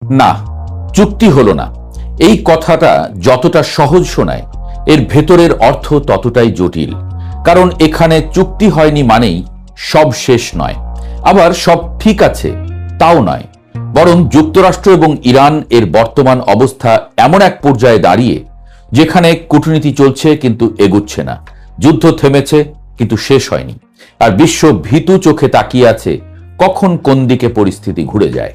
না, চুক্তি হলো না এই কথাটা যতটা সহজ শোনায়, এর ভেতরের অর্থ ততটাই জটিল। কারণ এখানে চুক্তি হয়নি মানেই সব শেষ নয়, আবার সব ঠিক আছে তাও নয়। বরং যুক্তরাষ্ট্র এবং ইরান এর বর্তমান অবস্থা এমন এক পর্যায়ে দাঁড়িয়ে যেখানে কূটনীতি চলছে কিন্তু এগুচ্ছে না, যুদ্ধ থেমেছে কিন্তু শেষ হয়নি, আর বিশ্ব ভীতু চোখে তাকিয়ে আছে কখন কোন দিকে পরিস্থিতি ঘুরে যায়।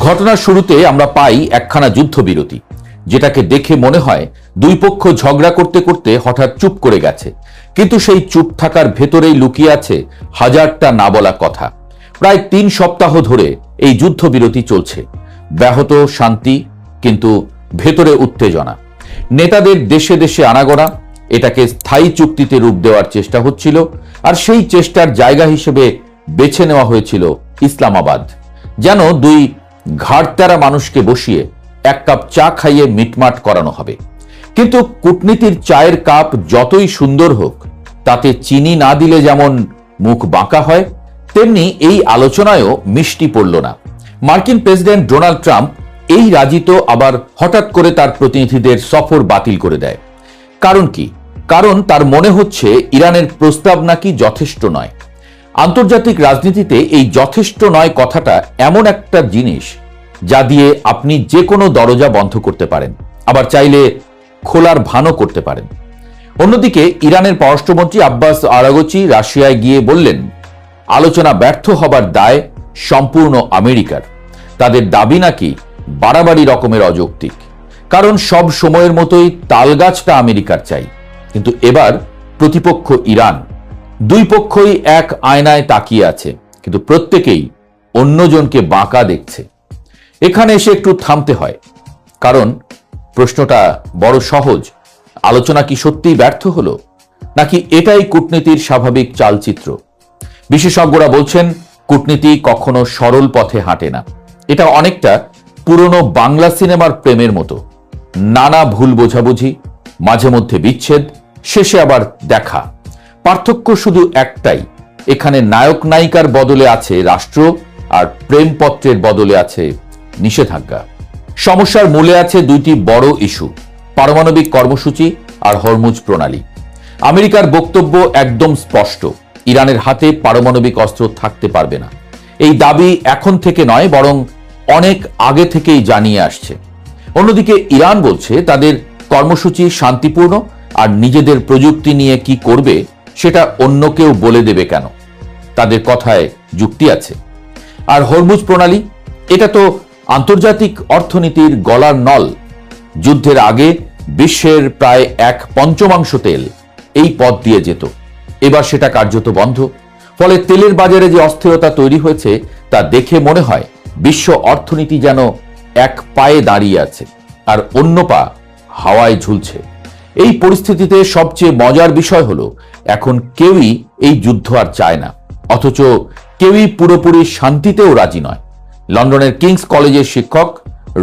ঘটনার শুরুতে আমরা পাই একখানা যুদ্ধবিরতি, যেটাকে দেখে মনে হয় দুই পক্ষ ঝগড়া করতে করতে হঠাৎ চুপ করে গেছে, কিন্তু সেই চুপ থাকার ভেতরেই লুকিয়ে আছে হাজারটা না বলা কথা। প্রায় 3 সপ্তাহ ধরে এই যুদ্ধবিরতি চলছে, ব্যাহত শান্তি কিন্তু ভেতরে উত্তেজনা। নেতাদের দেশে দেশে আনাগোনা, এটাকে স্থায়ী চুক্তিতে রূপ দেওয়ার চেষ্টা হচ্ছিল, আর সেই চেষ্টার জায়গা হিসেবে বেছে নেওয়া হয়েছিল ইসলামাবাদ, যেন দুই ঘাড়তেরা মানুষকে বসিয়ে 1 কাপ চা খাইয়ে মিটমাট করানো হবে। কিন্তু কূটনীতির চায়ের কাপ যতই সুন্দর হোক, তাতে চিনি না দিলে যেমন মুখ বাঁকা হয়, তেমনি এই আলোচনায়ও মিষ্টি পড়ল না। মার্কিন প্রেসিডেন্ট ডোনাল্ড ট্রাম্প এই রাজিত আবার হঠাৎ করে তার প্রতিনিধিদের সফর বাতিল করে দেয়। কারণ কি? কারণ তার মনে হচ্ছে ইরানের প্রস্তাব নাকি যথেষ্ট নয়। আন্তর্জাতিক রাজনীতিতে এই যথেষ্ট নয় কথাটা এমন একটা জিনিস যা দিয়ে আপনি যে কোনো দরজা বন্ধ করতে পারেন, আবার চাইলে খোলার ভানও করতে পারেন। অন্যদিকে ইরানের পররাষ্ট্রমন্ত্রী আব্বাস আরাগচি রাশিয়ায় গিয়ে বললেন, আলোচনা ব্যর্থ হবার দায় সম্পূর্ণ আমেরিকার। তাদের দাবি নাকি বাড়াবাড়ি রকমের অযৌক্তিক, কারণ সব সময়ের মতোই তালগাছটা আমেরিকার চাই। কিন্তু এবার প্রতিপক্ষ ইরান, দুই পক্ষই এক আয়নায় তাকিয়ে আছে, কিন্তু প্রত্যেকেই অন্যজনকে বাঁকা দেখছে। এখানে এসে একটু থামতে হয়, কারণ প্রশ্নটা বড় সহজ। আলোচনা কি সত্যিই ব্যর্থ হলো, নাকি এটাই কূটনীতির স্বাভাবিক চালচিত্র? বিশেষজ্ঞরা বলছেন কূটনীতি কখনো সরল পথে হাঁটে না। এটা অনেকটা পুরনো বাংলা সিনেমার প্রেমের মতো, নানা ভুল বোঝাবুঝি, মাঝে মধ্যে বিচ্ছেদ, শেষে আবার দেখা। পার্থক্য শুধু একটাই, এখানে নায়ক নায়িকার বদলে আছে রাষ্ট্র, আর প্রেমপত্রের বদলে আছে নিষেধাজ্ঞা। সমস্যার মূলে আছে দুইটি বড় ইস্যু, পারমাণবিক কর্মসূচি আর হরমুজ প্রণালী। আমেরিকার বক্তব্য একদম স্পষ্ট, ইরানের হাতে পারমাণবিক অস্ত্র থাকতে পারবে না। এই দাবি এখন থেকে নয়, বরং অনেক আগে থেকেই জানিয়ে আসছে। অন্যদিকে ইরান বলছে তাদের কর্মসূচি শান্তিপূর্ণ, আর নিজেদের প্রযুক্তি নিয়ে কি করবে সেটা অন্য কেউ বলে দেবে কেন, তাদের কথায় যুক্তি আছে। আর হরমুজ প্রণালী, এটা তো আন্তর্জাতিক অর্থনীতির গলার নল। যুদ্ধের আগে বিশ্বের প্রায় 1/5 তেল এই পথ দিয়ে যেত, এবার সেটা কার্যত বন্ধ। ফলে তেলের বাজারে যে অস্থিরতা তৈরি হয়েছে তা দেখে মনে হয় বিশ্ব অর্থনীতি যেন এক পায়ে দাঁড়িয়ে আছে, আর অন্য পা হাওয়ায় ঝুলছে। এই পরিস্থিতিতে সবচেয়ে মজার বিষয় হলো, এখন কেউই এই যুদ্ধ আর চায় না, অথচ কেউই পুরোপুরি শান্তিতেও রাজি নয়। লন্ডনের কিংস কলেজের শিক্ষক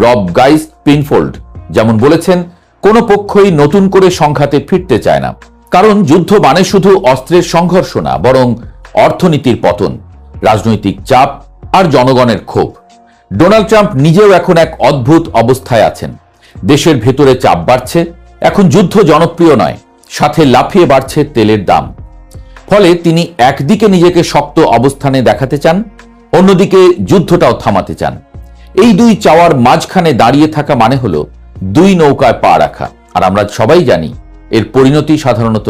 রব গাইস পিনফোল্ড যেমন বলেছেন, কোনো পক্ষই নতুন করে সংঘাতে ফিরতে চায় না, কারণ যুদ্ধ মানে শুধু অস্ত্রের সংঘর্ষ না, বরং অর্থনীতির পতন, রাজনৈতিক চাপ আর জনগণের ক্ষোভ। ডোনাল্ড ট্রাম্প নিজেও এখন এক অদ্ভুত অবস্থায় আছেন। দেশের ভেতরে চাপ বাড়ছে, এখন যুদ্ধ জনপ্রিয় নয়, সাথে লাফিয়ে বাড়ছে তেলের দাম। ফলে তিনি একদিকে নিজেকে শক্ত অবস্থানে দেখাতে চান, অন্যদিকে যুদ্ধটাও থামাতে চান। এই দুই চাওয়ার মাঝখানে দাঁড়িয়ে থাকা মানে হলো দুই নৌকায় পা রাখা, আর আমরা সবাই জানি এর পরিণতি সাধারণত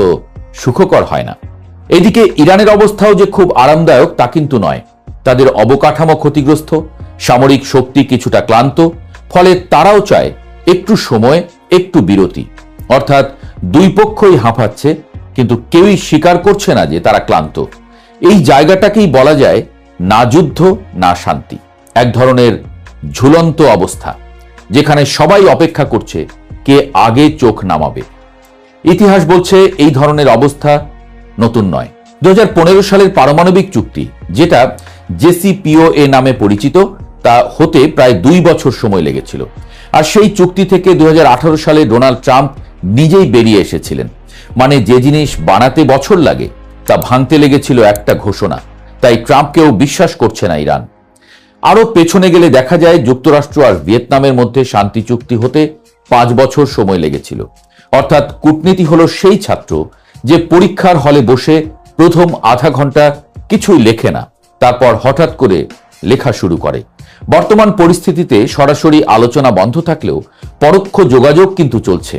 সুখকর হয় না। এদিকে ইরানের অবস্থাও যে খুব আরামদায়ক তা কিন্তু নয়। তাদের অবকাঠামো ক্ষতিগ্রস্ত, সামরিক শক্তি কিছুটা ক্লান্ত, ফলে তারাও চায় একটু সময়, একটু বিরতি। অর্থাৎ দুই পক্ষই হাঁপাচ্ছে, কিন্তু কেউই স্বীকার করছে না যে তারা ক্লান্ত। এই জায়গাটাকেই বলা যায় না যুদ্ধ না শান্তি, এক ধরনের ঝুলন্ত অবস্থা, যেখানে সবাই অপেক্ষা করছে কে আগে চোখ নামাবে। ইতিহাস বলছে এই ধরনের অবস্থা নতুন নয়। 2015 সালের পারমাণবিক চুক্তি, যেটা জেসিপিওএ নামে পরিচিত, তা হতে প্রায় 2 বছর সময় লেগেছিল। আর সেই চুক্তি থেকে 2018 সালে ডোনাল্ড ট্রাম্প নিজেই বেরিয়ে এসেছিলেন। মানে যে জিনিস বানাতে বছর লাগে তা ভাঙতে লেগেছিল একটা ঘোষণা। তাই ট্রাম্পকেও বিশ্বাস করছে না ইরান। আরো পেছনে গেলে দেখা যায় যুক্তরাষ্ট্র আর ভিয়েতনামের মধ্যে শান্তি চুক্তি হতে 5 বছর সময় লেগেছিল। অর্থাৎ কূটনীতি হলো সেই ছাত্র যে পরীক্ষার হলে বসে প্রথম আধা ঘন্টা কিছুই লেখে না, তারপর হঠাৎ করে লেখা শুরু করে। বর্তমান পরিস্থিতিতে সরাসরি আলোচনা বন্ধ থাকলেও পরোক্ষ যোগাযোগ কিন্তু চলছে।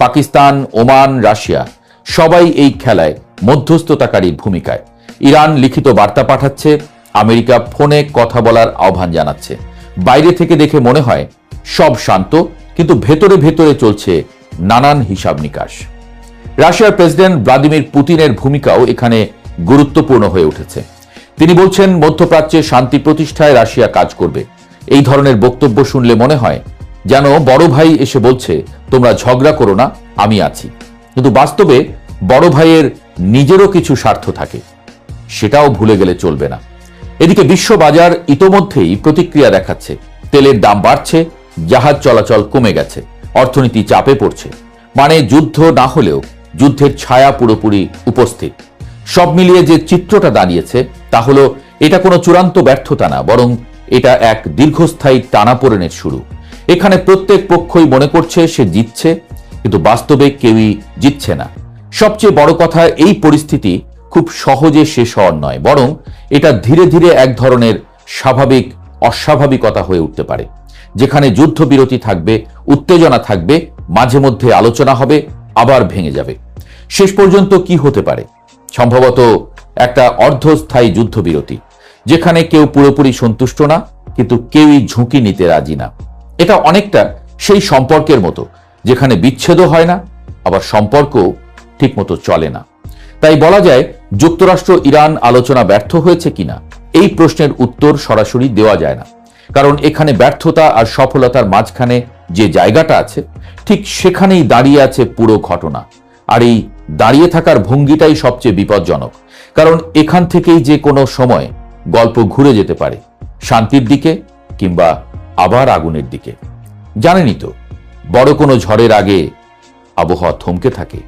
পাকিস্তান, ওমান, রাশিয়া সবাই এই খেলায় মধ্যস্থতাকারীর ভূমিকায়। ইরান লিখিত বার্তা পাঠাচ্ছে, আমেরিকা ফোনে কথা বলার আহ্বান জানাচ্ছে। বাইরে থেকে দেখে মনে হয় সব শান্ত, কিন্তু ভেতরে ভেতরে চলছে নানান হিসাব নিকাশ। রাশিয়ার প্রেসিডেন্ট ভ্লাদিমির পুতিনের ভূমিকাও এখানে গুরুত্বপূর্ণ হয়ে উঠেছে। তিনি বলছেন মধ্যপ্রাচ্যে শান্তি প্রতিষ্ঠায় রাশিয়া কাজ করবে। এই ধরনের বক্তব্য শুনলে মনে হয় যেন বড় ভাই এসে বলছে তোমরা ঝগড়া করো না, আমি আছি। কিন্তু বাস্তবে বড় ভাইয়ের নিজেরও কিছু স্বার্থ থাকে, সেটাও ভুলে গেলে চলবে না। এদিকে বিশ্ববাজার ইতোমধ্যেই প্রতিক্রিয়া দেখাচ্ছে। তেলের দাম বাড়ছে, জাহাজ চলাচল কমে গেছে, অর্থনীতি চাপে পড়ছে। মানে যুদ্ধ না হলেও যুদ্ধের ছায়া পুরোপুরি উপস্থিত। সব মিলিয়ে যে চিত্রটা দাঁড়িয়েছে তা হলো এটা কোনো চূড়ান্ত ব্যর্থতা না, বরং এটা এক দীর্ঘস্থায়ী টানাপোড়েনের শুরু। এখানে প্রত্যেক পক্ষই মনে করছে সে জিতছে, কিন্তু বাস্তবে কেউই জিতছে না। সবচেয়ে বড় কথা, এই পরিস্থিতি খুব সহজে শেষ হওয়ার নয়, বরং এটা ধীরে ধীরে এক ধরনের স্বাভাবিক অস্বাভাবিকতা হয়ে উঠতে পারে, যেখানে যুদ্ধবিরতি থাকবে, উত্তেজনা থাকবে, মাঝে মধ্যে আলোচনা হবে, আবার ভেঙে যাবে। শেষ পর্যন্ত কি হতে পারে? সম্ভবত একটা অর্ধস্থায়ী যুদ্ধবিরতি, যেখানে কেউ পুরোপুরি সন্তুষ্ট না, কিন্তু কেউই ঝুঁকি নিতে রাজি না। এটা অনেকটা সেই সম্পর্কের মতো যেখানে বিচ্ছেদও হয় না, আবার সম্পর্ক ঠিকমতো চলে না। তাই বলা যায় যুক্তরাষ্ট্র ইরান আলোচনা ব্যর্থ হয়েছে কিনা এই প্রশ্নের উত্তর সরাসরি দেওয়া যায় না, কারণ এখানে ব্যর্থতা আর সফলতার মাঝখানে যে জায়গাটা আছে ঠিক সেখানেই দাঁড়িয়ে আছে পুরো ঘটনা। আর এই দাঁড়িয়ে থাকার ভঙ্গিটাই সবচেয়ে বিপজ্জনক, কারণ এখান থেকেই যে কোনো সময় গল্প ঘুরে যেতে পারে শান্তির দিকে কিংবা আবার আগুনের দিকে। জানেনই তো, বড় কোনো ঝড়ের আগে আবহাওয়া থমকে থাকে।